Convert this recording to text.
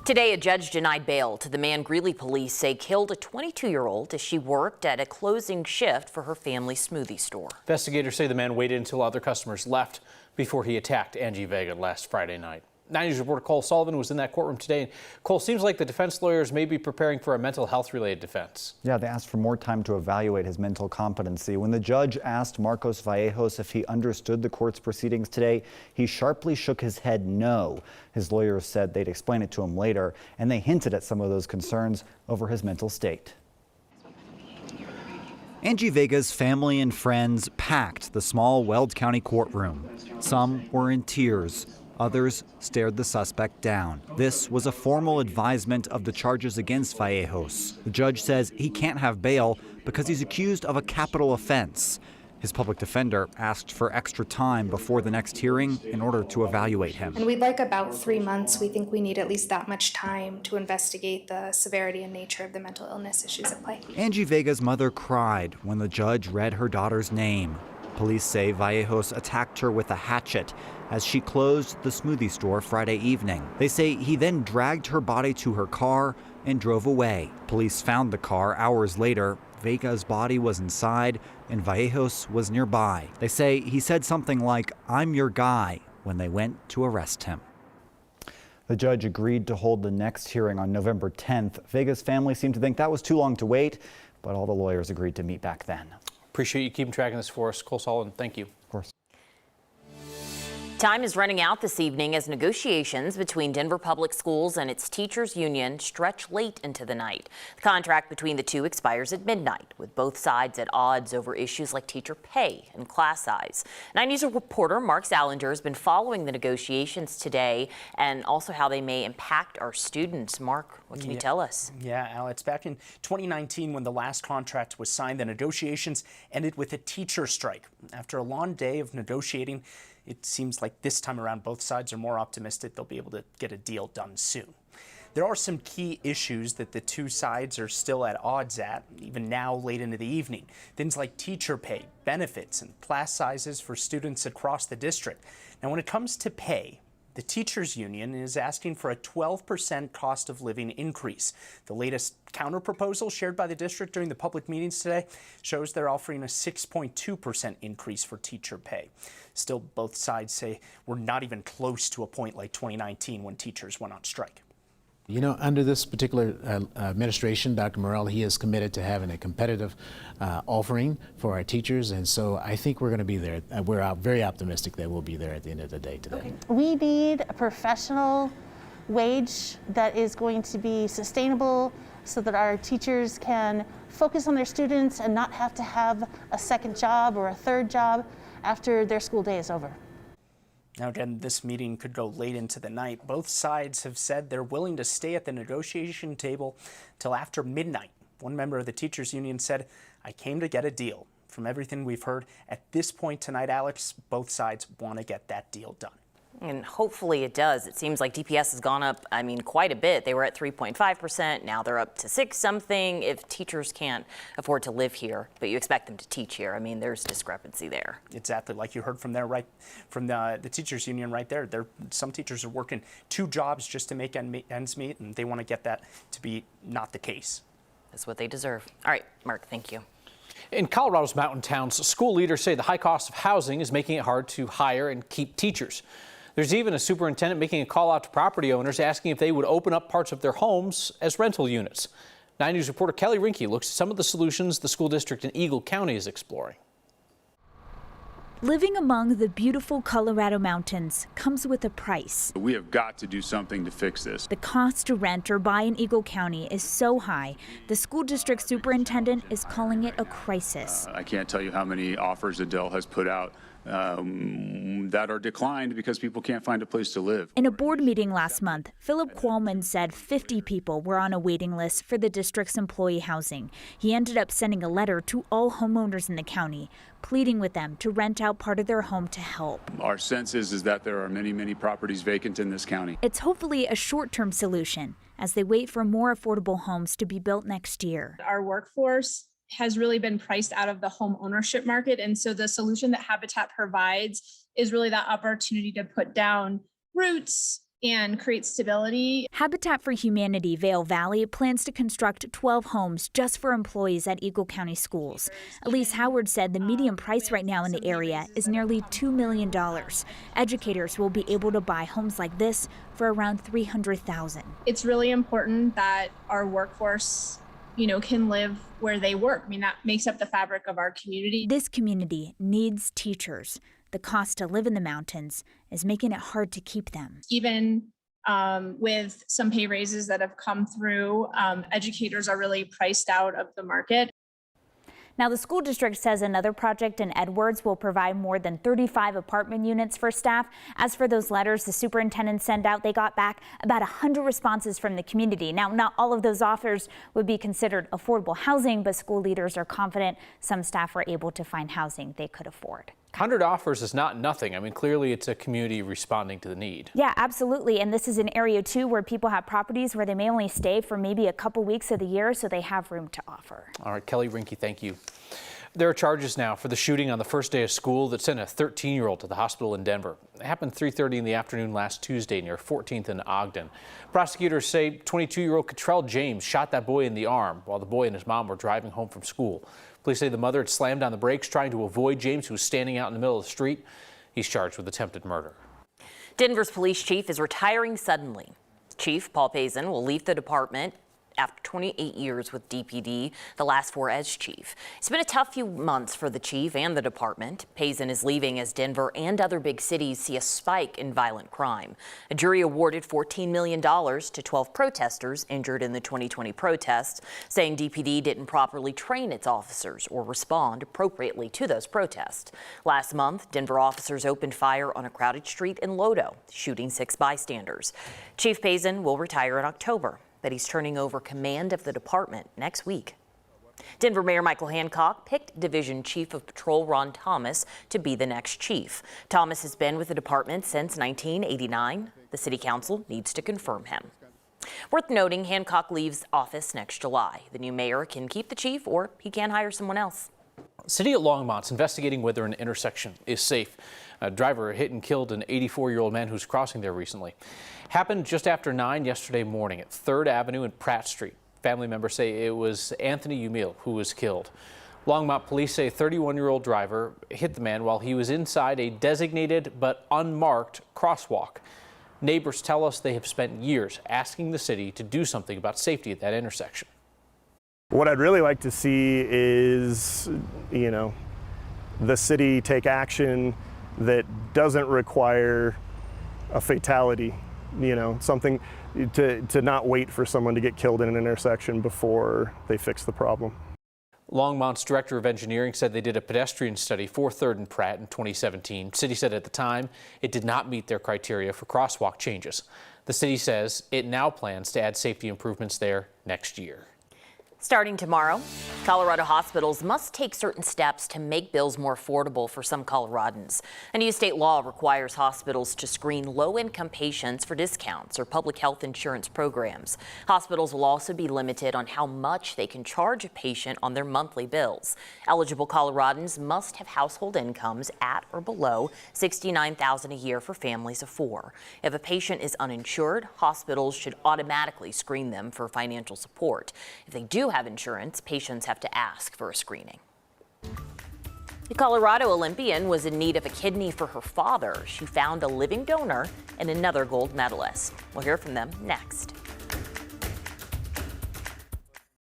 Today, a judge denied bail to the man Greeley police say killed a 22-year-old as she worked at a closing shift for her family's smoothie store. Investigators say the man waited until other customers left before he attacked Angie Vega last Friday night. 9 News reporter Cole Sullivan was in that courtroom today. Cole, seems like the defense lawyers may be preparing for a mental health-related defense. Yeah, they asked for more time to evaluate his mental competency. When the judge asked Marcos Vallejos if he understood the court's proceedings today, he sharply shook his head no. His lawyers said they'd explain it to him later, and they hinted at some of those concerns over his mental state. Angie Vega's family and friends packed the small Weld County courtroom. Some were in tears. Others stared the suspect down. This was a formal advisement of the charges against Vallejos. The judge says he can't have bail because he's accused of a capital offense. His public defender asked for extra time before the next hearing in order to evaluate him. And we'd like about 3 months. We think we need at least that much time to investigate the severity and nature of the mental illness issues at play. Angie Vega's mother cried when the judge read her daughter's name. Police say Vallejos attacked her with a hatchet as she closed the smoothie store Friday evening. They say he then dragged her body to her car and drove away. Police found the car hours later. Vega's body was inside and Vallejos was nearby. They say he said something like, "I'm your guy," when they went to arrest him. The judge agreed to hold the next hearing on November 10th. Vega's family seemed to think that was too long to wait, but all the lawyers agreed to meet back then. Appreciate you keeping track of this for us. Cole Sullivan, thank you. Of course. Time is running out this evening as negotiations between Denver Public Schools and its teachers union stretch late into the night. The contract between the two expires at midnight, with both sides at odds over issues like teacher pay and class size. 9 News reporter Mark Zallinger has been following the negotiations today and also how they may impact our students. Mark, what can you tell us? Yeah, Alex, back in 2019 when the last contract was signed, the negotiations ended with a teacher strike. After a long day of negotiating, it seems like this time around both sides are more optimistic they'll be able to get a deal done soon. There are some key issues that the two sides are still at odds at, even now late into the evening. Things like teacher pay, benefits, and class sizes for students across the district. Now, when it comes to pay, the teachers union is asking for a 12% cost of living increase. The latest counterproposal shared by the district during the public meetings today shows they're offering a 6.2% increase for teacher pay. Still, both sides say we're not even close to a point like 2019 when teachers went on strike. You know, under this particular administration, Dr. Morrell, he is committed to having a competitive offering for our teachers, and so I think we're going to be there. We're very optimistic that we'll be there at the end of the day today. Okay. We need a professional wage that is going to be sustainable so that our teachers can focus on their students and not have to have a second job or a third job after their school day is over. Now, again, this meeting could go late into the night. Both sides have said they're willing to stay at the negotiation table till after midnight. One member of the teachers union said, "I came to get a deal." From everything we've heard at this point tonight, Alex, both sides want to get that deal done. And hopefully it does. It seems like DPS has gone up, quite a bit. They were at 3.5%. Now they're up to 6 something. If teachers can't afford to live here, but you expect them to teach here, there's discrepancy there. Exactly, like you heard from there, right from the teachers union right there. Some teachers are working 2 jobs just to make ends meet, and they want to get that to be not the case. That's what they deserve. All right, Mark, thank you. In Colorado's mountain towns, school leaders say the high cost of housing is making it hard to hire and keep teachers. There's even a superintendent making a call out to property owners asking if they would open up parts of their homes as rental units. 9 News reporter Kelly Rinke looks at some of the solutions the school district in Eagle County is exploring. Living among the beautiful Colorado mountains comes with a price. We have got to do something to fix this. The cost to rent or buy in Eagle County is so high, the school district superintendent is calling it a crisis. I can't tell you how many offers Adele has put out that are declined because people can't find a place to live. In a board meeting last month, Philip Qualman said 50 people were on a waiting list for the district's employee housing. He ended up sending a letter to all homeowners in the county, pleading with them to rent out part of their home to help. Our sense is that there are many properties vacant in this county. It's hopefully a short-term solution as they wait for more affordable homes to be built next year. Our workforce has really been priced out of the home ownership market. And so the solution that Habitat provides is really that opportunity to put down roots and create stability. Habitat for Humanity Vail Valley plans to construct 12 homes just for employees at Eagle County Schools. Elise Howard said the median price right now in the area is nearly $2 million. Educators will be able to buy homes like this for around $300,000. It's really important that our workforce, can live where they work. I mean, that makes up the fabric of our community. This community needs teachers. The cost to live in the mountains is making it hard to keep them. Even with some pay raises that have come through, educators are really priced out of the market. Now, the school district says another project in Edwards will provide more than 35 apartment units for staff. As for those letters the superintendent sent out, they got back about 100 responses from the community. Now, not all of those offers would be considered affordable housing, but school leaders are confident some staff were able to find housing they could afford. 100 offers is not nothing. I mean, clearly it's a community responding to the need. Yeah, absolutely. And this is an area, too, where people have properties where they may only stay for maybe a couple weeks of the year, so they have room to offer. All right, Kelly Rinke, thank you. There are charges now for the shooting on the first day of school that sent a 13-year-old to the hospital in Denver. It happened 3:30 in the afternoon last Tuesday near 14th and Ogden. Prosecutors say 22-year-old Cottrell James shot that boy in the arm while the boy and his mom were driving home from school. Police say the mother had slammed on the brakes trying to avoid James, who was standing out in the middle of the street. He's charged with attempted murder. Denver's police chief is retiring suddenly. Chief Paul Pazin will leave the department after 28 years with DPD, the last 4 as chief. It's been a tough few months for the chief and the department. Pazin is leaving as Denver and other big cities see a spike in violent crime. A jury awarded $14 million to 12 protesters injured in the 2020 protests, saying DPD didn't properly train its officers or respond appropriately to those protests. Last month, Denver officers opened fire on a crowded street in Lodo, shooting 6 bystanders. Chief Pazin will retire in October, but he's turning over command of the department next week. Denver Mayor Michael Hancock picked Division Chief of Patrol Ron Thomas to be the next chief. Thomas has been with the department since 1989. The city council needs to confirm him. Worth noting, Hancock leaves office next July. The new mayor can keep the chief or he can hire someone else. City of Longmont's investigating whether an intersection is safe. A driver hit and killed an 84-year-old man who's crossing there recently. Happened just after 9 yesterday morning at 3rd Avenue and Pratt Street. Family members say it was Anthony Umil who was killed. Longmont police say a 31-year-old driver hit the man while he was inside a designated but unmarked crosswalk. Neighbors tell us they have spent years asking the city to do something about safety at that intersection. What I'd really like to see is, the city take action that doesn't require a fatality, something to not wait for someone to get killed in an intersection before they fix the problem. Longmont's director of engineering said they did a pedestrian study for 3rd and Pratt in 2017. City said at the time it did not meet their criteria for crosswalk changes. The city says it now plans to add safety improvements there next year. Starting tomorrow, Colorado hospitals must take certain steps to make bills more affordable for some Coloradans. A new state law requires hospitals to screen low-income patients for discounts or public health insurance programs. Hospitals will also be limited on how much they can charge a patient on their monthly bills. Eligible Coloradans must have household incomes at or below $69,000 a year for families of 4. If a patient is uninsured, hospitals should automatically screen them for financial support. If they do have insurance, patients have to ask for a screening. The Colorado Olympian was in need of a kidney for her father. She found a living donor and another gold medalist. We'll hear from them next.